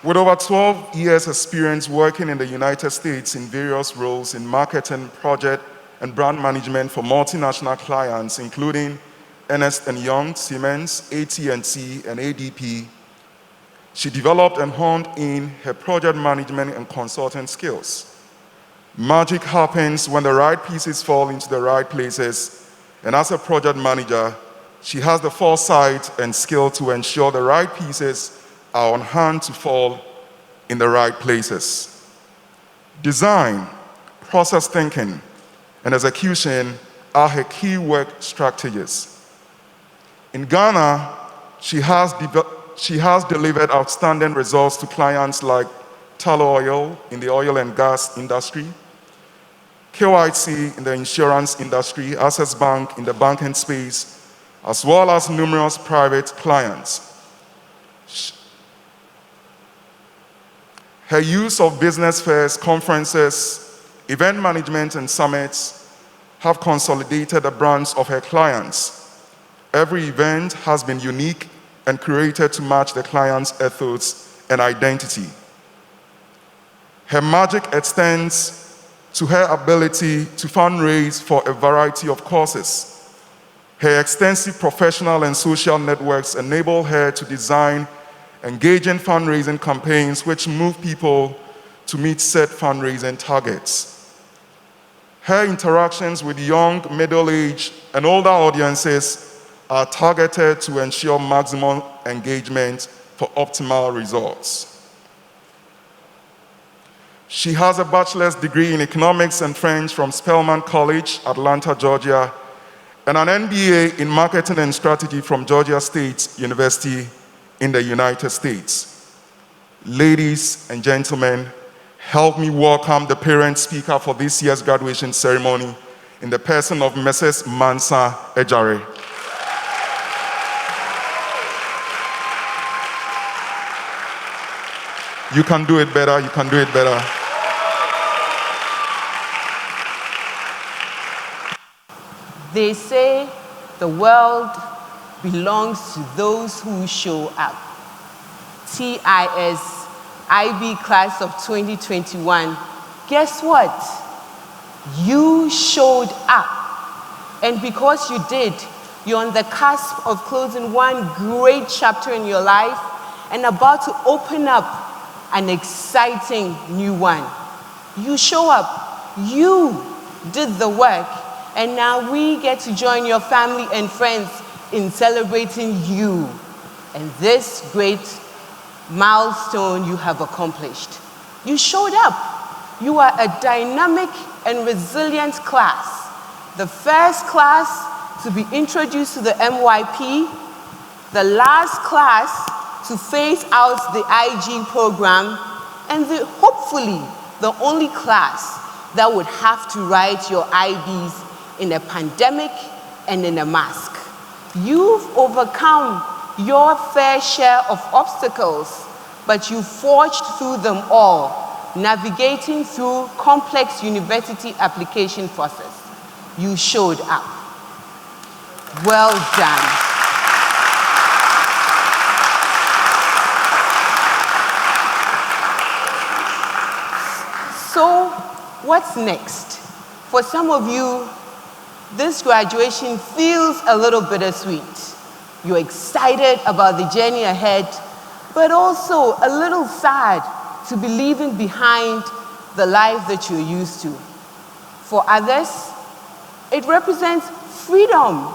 With over 12 years experience working in the United States in various roles in marketing, project, and brand management for multinational clients, including Ernst & Young, Siemens, AT&T, and ADP, she developed and honed in her project management and consulting skills. Magic happens when the right pieces fall into the right places, and as a project manager, she has the foresight and skill to ensure the right pieces are on hand to fall in the right places. Design, process thinking, and execution are her key work strategies. In Ghana, she has delivered outstanding results to clients like Tullow Oil in the oil and gas industry, KYC in the insurance industry, Access Bank in the banking space, as well as numerous private clients. Her use of business fairs, conferences, event management, and summits have consolidated the brands of her clients. Every event has been unique and curated to match the client's ethos and identity. Her magic extends to her ability to fundraise for a variety of causes. Her extensive professional and social networks enable her to design engaging fundraising campaigns which move people to meet set fundraising targets. Her interactions with young, middle-aged, and older audiences are targeted to ensure maximum engagement for optimal results. She has a bachelor's degree in economics and French from Spelman College, Atlanta, Georgia, and an MBA in marketing and strategy from Georgia State University in the United States. Ladies and gentlemen, help me welcome the parent speaker for this year's graduation ceremony in the person of Mrs. Mansa Agyare. You can do it better, you can do it better. They say the world belongs to those who show up. TIS IB class of 2021, guess what? You showed up. And because you did, you're on the cusp of closing one great chapter in your life and about to open up an exciting new one. You show up. You did the work. And now we get to join your family and friends in celebrating you and this great milestone you have accomplished. You showed up. You are a dynamic and resilient class. The first class to be introduced to the MYP, the last class to phase out the IG program, and hopefully the only class that would have to write your IBs in a pandemic and in a mask. You've overcome your fair share of obstacles, but you forged through them all, navigating through complex university application process. You showed up. Well done. So, what's next? For some of you, this graduation feels a little bittersweet. You're excited about the journey ahead, but also a little sad to be leaving behind the life that you're used to. For others, it represents freedom.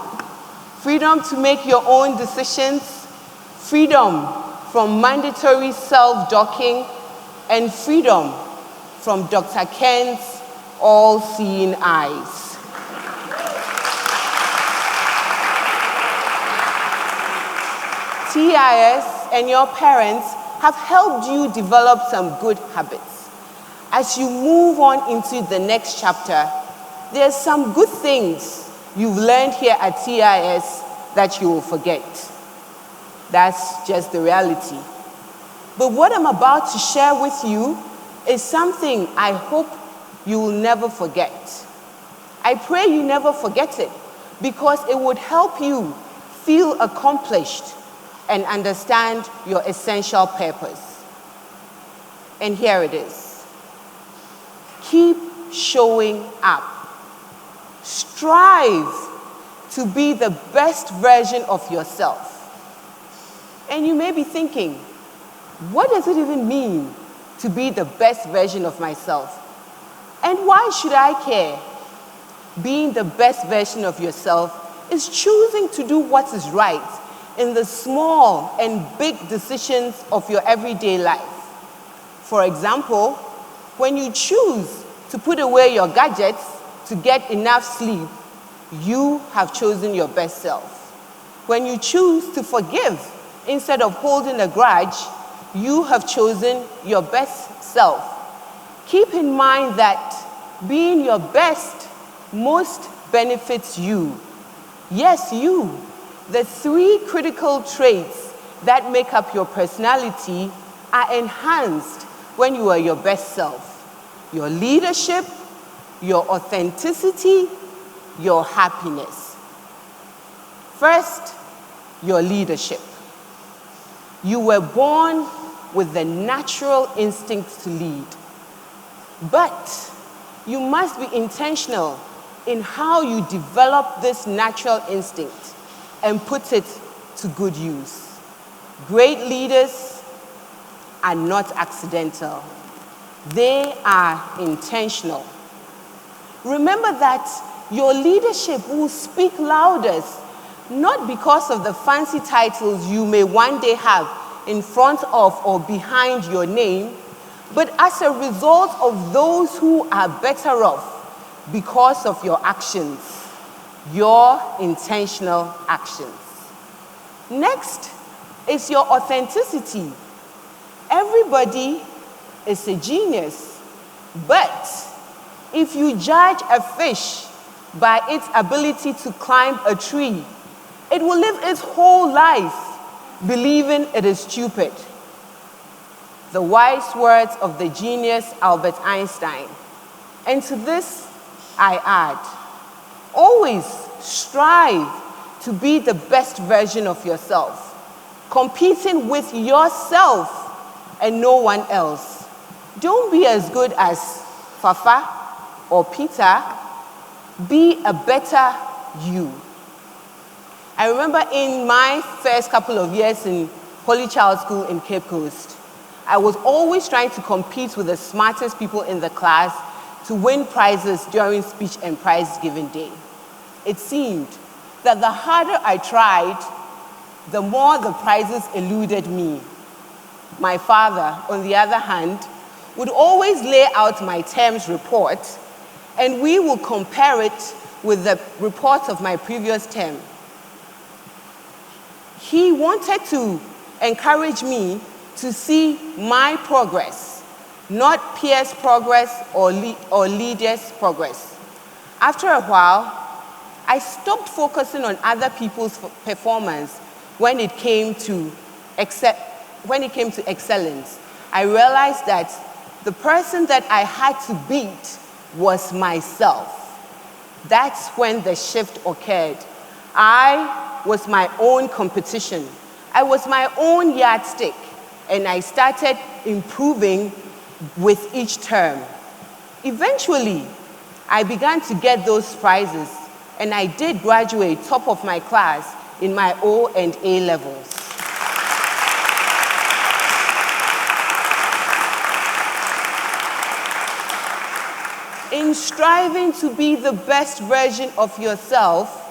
Freedom to make your own decisions, freedom from mandatory self-docking, and freedom from Dr. Ken's all-seeing eyes. TIS and your parents have helped you develop some good habits. As you move on into the next chapter, there's some good things you've learned here at TIS that you will forget. That's just the reality. But what I'm about to share with you is something I hope you will never forget. I pray you never forget it, because it would help you feel accomplished and understand your essential purpose. And here it is. Keep showing up. Strive to be the best version of yourself. And you may be thinking, what does it even mean to be the best version of myself? And why should I care? Being the best version of yourself is choosing to do what is right in the small and big decisions of your everyday life. For example, when you choose to put away your gadgets to get enough sleep, you have chosen your best self. When you choose to forgive instead of holding a grudge, you have chosen your best self. Keep in mind that being your best most benefits you. Yes, you. The 3 critical traits that make up your personality are enhanced when you are your best self. Your leadership, your authenticity, your happiness. First, your leadership. You were born with the natural instinct to lead. But you must be intentional in how you develop this natural instinct and put it to good use. Great leaders are not accidental. They are intentional. Remember that your leadership will speak loudest, not because of the fancy titles you may one day have in front of or behind your name, but as a result of those who are better off because of your actions, your intentional actions. Next is your authenticity. Everybody is a genius, but if you judge a fish by its ability to climb a tree, it will live its whole life believing it is stupid. The wise words of the genius Albert Einstein. And to this I add, always strive to be the best version of yourself, competing with yourself and no one else. Don't be as good as Fafa or Peter. Be a better you. I remember in my first couple of years in Holy Child School in Cape Coast, I was always trying to compete with the smartest people in the class to win prizes during speech and prize giving day. It seemed that the harder I tried, the more the prizes eluded me. My father, on the other hand, would always lay out my term's report, and we would compare it with the report of my previous term. He wanted to encourage me to see my progress, not peers' progress or leaders' progress. After a while, I stopped focusing on other people's performance when it came to excellence. I realized that the person that I had to beat was myself. That's when the shift occurred. I was my own competition. I was my own yardstick, and I started improving with each term. Eventually, I began to get those prizes, and I did graduate top of my class in my O and A levels. In striving to be the best version of yourself,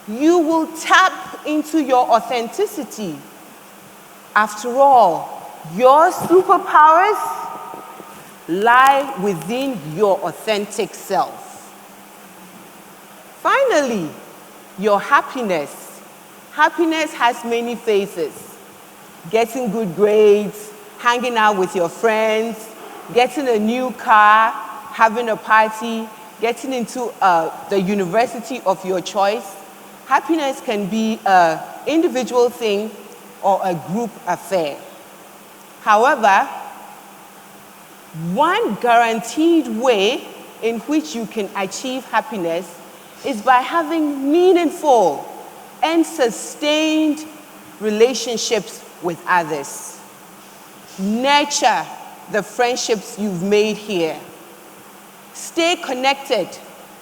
you will tap into your authenticity. After all, your superpowers lie within your authentic self. Finally, your happiness. Happiness has many faces. Getting good grades, hanging out with your friends, getting a new car, having a party, getting into the university of your choice. Happiness can be an individual thing or a group affair. However, one guaranteed way in which you can achieve happiness is by having meaningful and sustained relationships with others. Nurture the friendships you've made here. Stay connected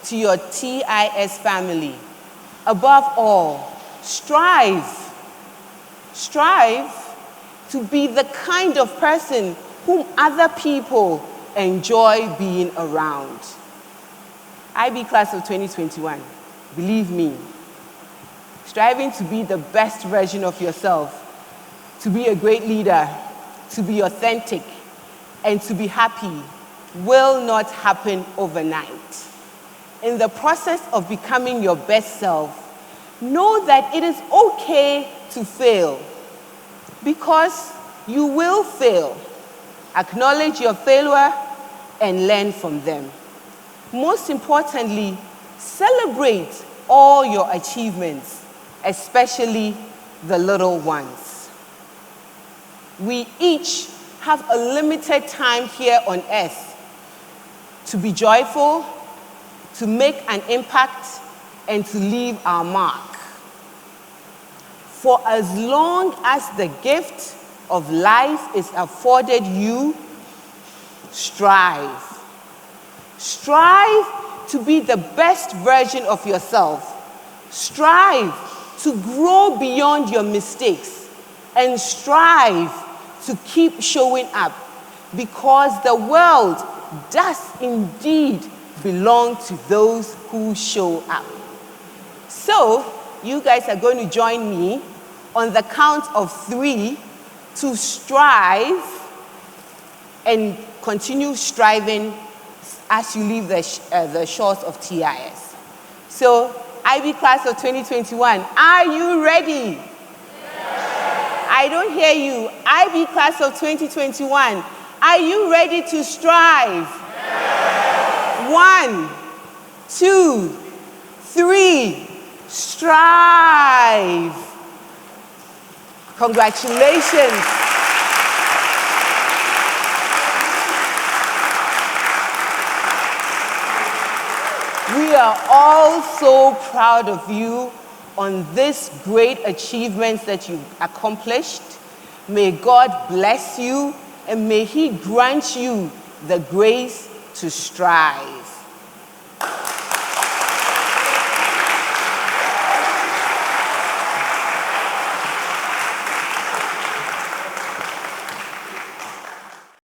to your TIS family. Above all, strive to be the kind of person whom other people enjoy being around. IB class of 2021, believe me, striving to be the best version of yourself, to be a great leader, to be authentic, and to be happy will not happen overnight. In the process of becoming your best self, know that it is okay to fail, because you will fail. Acknowledge your failure and learn from them. Most importantly, celebrate all your achievements, especially the little ones. We each have a limited time here on earth to be joyful, to make an impact, and to leave our mark. For as long as the gift of life is afforded you, strive. Strive to be the best version of yourself. Strive to grow beyond your mistakes, and strive to keep showing up, because the world does indeed belong to those who show up. So, you guys are going to join me on the count of 3 to strive and continue striving as you leave the shores of TIS. So, IB class of 2021, are you ready? Yes. I don't hear you. IB class of 2021, are you ready to strive? Yes. 1, 2, 3, strive. Congratulations. We are all so proud of you on this great achievements that you've accomplished. May God bless you, and may He grant you the grace to strive.